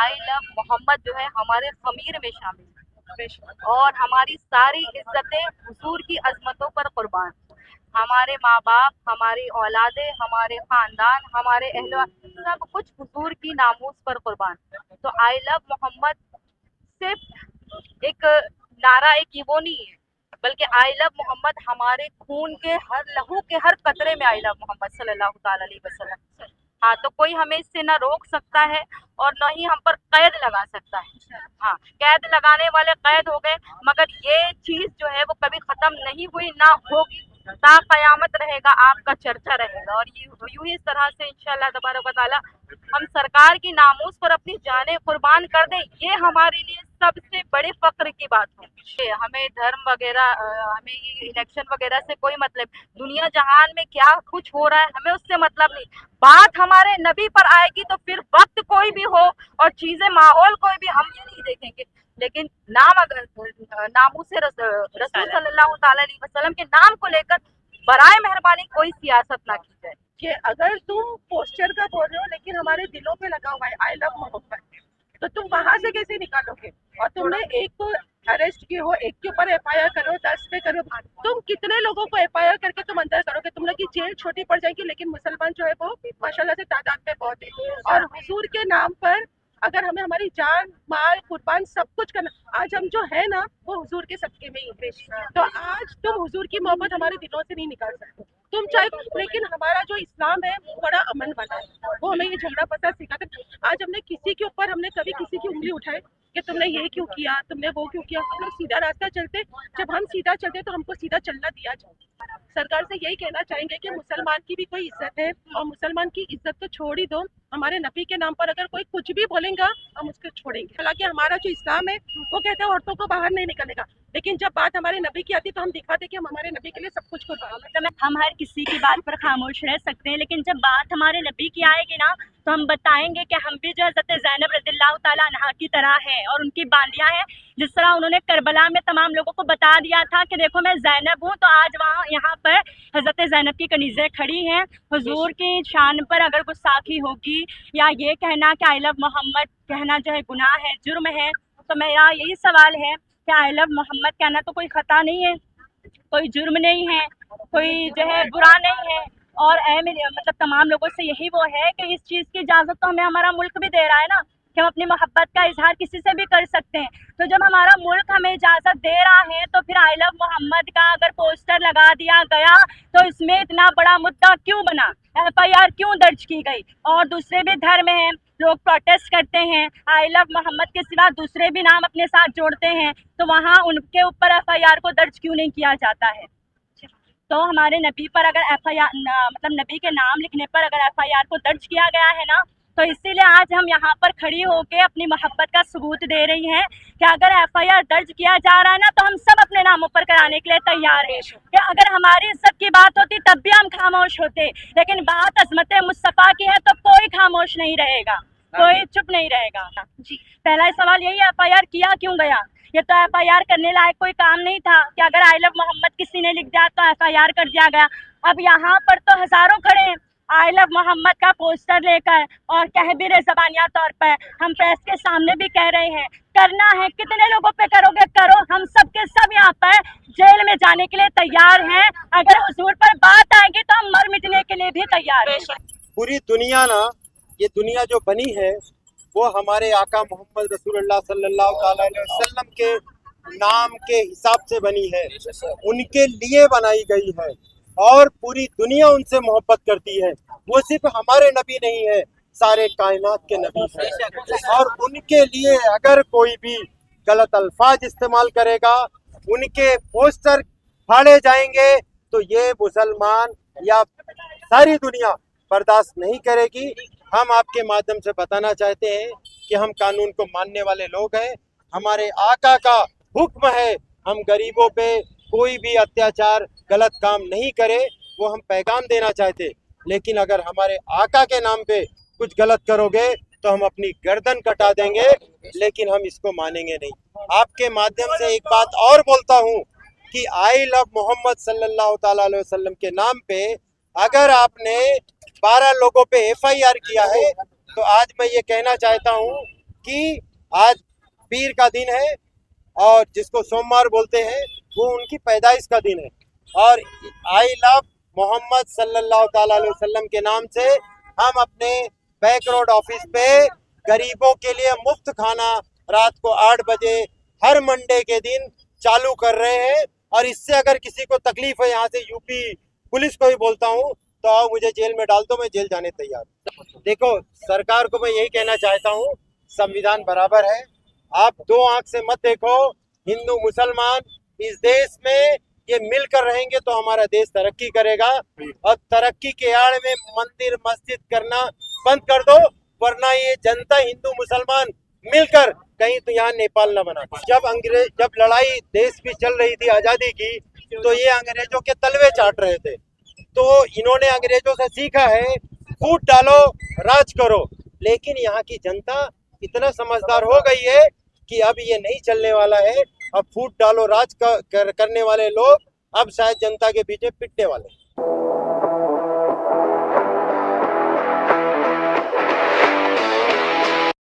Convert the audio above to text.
I love Mohammad जो है हमारे ज़मीर में शामिल है और हमारी सारी इज्जतें हुजूर की अजमतों पर कुर्बान। हमारे माँ बाप, हमारी औलादे, हमारे ख़ानदान, हमारे अहल सब कुछ हुजूर की नामूस पर कुर्बान। तो आई लव मोहम्मद सिर्फ एक नारा, एक वो नहीं है, बल्कि आई लव मोहम्मद हमारे खून के हर लहू के हर कतरे में आई लव मोहम्मद सल्लल्लाहु ताला अलैहि वसल्लम। हाँ, तो कोई हमें इससे ना रोक सकता है और न ही हम पर कैद लगा सकता है। हाँ, कैद लगाने वाले कैद हो गए, मगर ये चीज जो है वो कभी खत्म नहीं हुई, ना होगी, ता कयामत रहेगा, आपका चर्चा रहेगा। और यूं ही इस तरह से इंशाअल्लाह तबारक व तआला हम सरकार की नामूस पर अपनी जानें कुर्बान कर दें, ये हमारे लिए सबसे बड़े फक्र की बात है। हमें धर्म वगैरह, हमें ये इलेक्शन वगैरह से कोई मतलब, दुनिया जहान में क्या कुछ हो रहा है हमें उससे मतलब नहीं। बात हमारे नबी पर आएगी तो फिर वक्त कोई भी हो और चीजें माहौल कोई भी, हम ये नहीं देखेंगे, लेकिन नाम अगर नामूस रसूल सल्लल्लाहु ताला अलैहि वसल्लम के नाम को लेकर बराए मेहरबानी कोई सियासत ना की जाए। कि अगर तुम पोस्टर का बोल रहे हो लेकिन हमारे दिलों पे लगा हुआ है आई लव मोहम्मद, तो तुम वहां से कैसे निकालोगे? और तुमने एक को अरेस्ट किए हो, एक के ऊपर एफआईआर करो, 10 पे करो, तुम कितने लोगों को एफआईआर करके तुम अंदर करोगे? तुम लोग की जेल छोटी पड़ जाएगी, लेकिन मुसलमान जो है वो माशाल्लाह से तादाद में बहुत है। और हुजूर के नाम पर अगर हमें हमारी जान माल कुर्बान सब कुछ करना, आज हम जो है ना वो हुजूर के सदके में ही है। तो आज तुम हुजूर की मोहब्बत हमारे दिलों से नहीं निकाल सकते, तुम चाहे, लेकिन हमारा जो इस्लाम है वो बड़ा अमन वाला है, वो हमें ये झगड़ा फसाद सिखाते। आज हमने किसी के ऊपर, हमने कभी किसी की उंगली उठाई कि तुमने ये क्यों किया, तुमने वो क्यों किया? हम लोग सीधा रास्ता चलते, जब हम सीधा चलते तो हमको सीधा चलना दिया जाए। सरकार से यही कहना चाहेंगे कि मुसलमान की भी कोई इज्जत है, और मुसलमान की इज्जत तो छोड़ ही दो, हमारे नबी के नाम पर अगर कोई कुछ भी बोलेगा हम उसको छोड़ेंगे। हालांकि हमारा जो इस्लाम है वो कहते हैं औरतों को बाहर नहीं निकलने का, लेकिन जब बात हमारे नबी की आती है तो हम दिखाते कि हम हमारे नबी के लिए सब कुछ कुर्बान। मतलब हम हर किसी की बात पर खामोश रह सकते हैं, लेकिन जब बात हमारे नबी की आएगी ना तो हम बताएंगे कि हम भी जो हज़रत ज़ैनब रज़ियल्लाहु ताला अन्हा की तरह हैं और उनकी बालियाँ हैं। जिस तरह उन्होंने करबला में तमाम लोगों को बता दिया था कि देखो मैं ज़ैनब हूँ, तो आज वहाँ यहाँ पर हज़रत ज़ैनब की कनीज़ें खड़ी हैं। हुजूर की शान पर अगर गुस्ताखी होगी या ये कहना कि आई लव मोहम्मद कहना जो है गुनाह है, जुर्म है, तो मेरा यही सवाल है कि आई लव मोहम्मद कहना तो कोई ख़ता नहीं है, कोई जुर्म नहीं है, कोई जो है बुरा नहीं है। और मतलब तमाम लोगों से यही वो है कि इस चीज़ की इजाज़त तो हमें हमारा मुल्क भी दे रहा है ना, कि हम अपनी मोहब्बत का इजहार किसी से भी कर सकते हैं। तो जब हमारा मुल्क हमें इजाज़त दे रहा है तो फिर आई लव मोहम्मद का अगर पोस्टर लगा दिया गया तो इसमें इतना बड़ा मुद्दा क्यों बना, एफआईआर क्यों दर्ज की गई? और दूसरे भी धर्म हैं, लोग प्रोटेस्ट करते हैं, आई लव मोहम्मद के सिवा दूसरे भी नाम अपने साथ जोड़ते हैं, तो वहाँ उनके ऊपर एफआईआर को दर्ज क्यों नहीं किया जाता है? तो हमारे नबी पर अगर एफआईआर मतलब नबी के नाम लिखने पर अगर एफआईआर को दर्ज किया गया है ना, तो इसीलिए आज हम यहाँ पर खड़ी होकर अपनी मोहब्बत का सबूत दे रही हैं कि अगर एफआईआर दर्ज किया जा रहा है ना तो हम सब अपने नामों पर कराने के लिए तैयार हैं। कि अगर हमारी इज्जत की बात होती तब भी हम खामोश होते, लेकिन बात अज़मत मुस्तफ़ा की है तो कोई खामोश नहीं रहेगा, कोई चुप नहीं रहेगा। जी, पहला सवाल यही है, एफआईआर किया क्यों गया? ये तो एफआईआर करने लायक कोई काम नहीं था कि अगर आई लव मोहम्मद किसी ने लिख दिया तो एफआईआर कर दिया गया। अब यहाँ पर तो हज़ारों खड़े हैं आई लव मोहम्मद का पोस्टर लेकर और कह भी रहे ज़बानिया तौर पर, हम प्रेस के सामने भी कह रहे हैं, करना है कितने लोगों पे करोगे करो, हम सब के सब यहाँ पर जेल में जाने के लिए तैयार हैं। अगर हुजूर पर बात आएगी तो हम मर मिटने के लिए भी तैयार हैं। पूरी दुनिया ना, ये दुनिया जो बनी है वो हमारे आका मोहम्मद रसूलुल्लाह सल्लल्लाहु ताला अलैहि वसल्लम के नाम के हिसाब से बनी है, उनके लिए बनाई गई है और पूरी दुनिया उनसे मोहब्बत करती है। वो सिर्फ हमारे नबी नहीं है, सारे कायनात के नबी हैं और उनके लिए अगर कोई भी गलत अल्फाज इस्तेमाल करेगा, उनके पोस्टर फाड़े जाएंगे, तो ये मुसलमान या सारी दुनिया बर्दाश्त नहीं करेगी। हम आपके माध्यम से बताना चाहते हैं कि हम कानून को मानने वाले लोग हैं, हमारे आका का हुक्म है हम गरीबों पे कोई भी अत्याचार गलत काम नहीं करे, वो हम पैगाम देना चाहते। लेकिन अगर हमारे आका के नाम पे कुछ गलत करोगे तो हम अपनी गर्दन कटा देंगे, लेकिन हम इसको मानेंगे नहीं। आपके माध्यम से एक बात और बोलता हूँ कि आई लव मोहम्मद सल्लल्लाहु ताला अलैहि वसल्लम के नाम पे अगर आपने 12 लोगों पे एफआईआर किया है, तो आज मैं ये कहना चाहता हूँ कि आज पीर का दिन है और जिसको सोमवार बोलते हैं, वो उनकी पैदाइश का दिन है। और आई लव मोहम्मद सल्लल्लाहु ताला अलैहि वसल्लम के नाम से हम अपने बैक रोड ऑफिस पे गरीबों के लिए मुफ्त खाना रात को 8 बजे हर मंडे के दिन चालू कर रहे हैं। और इससे अगर किसी को तकलीफ है, यहाँ से यूपी पुलिस को भी बोलता हूँ, तो आओ मुझे जेल में डाल दो, मैं जेल जाने तैयार हूँ। देखो, सरकार को मैं यही कहना चाहता हूँ, संविधान बराबर है, आप दो आंख से मत देखो। हिंदू मुसलमान इस देश में ये मिलकर रहेंगे तो हमारा देश तरक्की करेगा। और तरक्की के आड़ में मंदिर मस्जिद करना बंद कर दो, वरना ये जनता हिंदू मुसलमान मिलकर कहीं तो यहाँ नेपाल न बना। जब लड़ाई देश की चल रही थी आजादी की, तो ये अंग्रेजों के तलवे चाट रहे थे। तो इन्होंने अंग्रेजों से सीखा है, फूट डालो राज करो। लेकिन यहाँ की जनता इतना समझदार हो गई है कि अब ये नहीं चलने वाला है। अब फूट डालो राज करने वाले लोग अब शायद जनता के पीछे पिटने वाले हैं।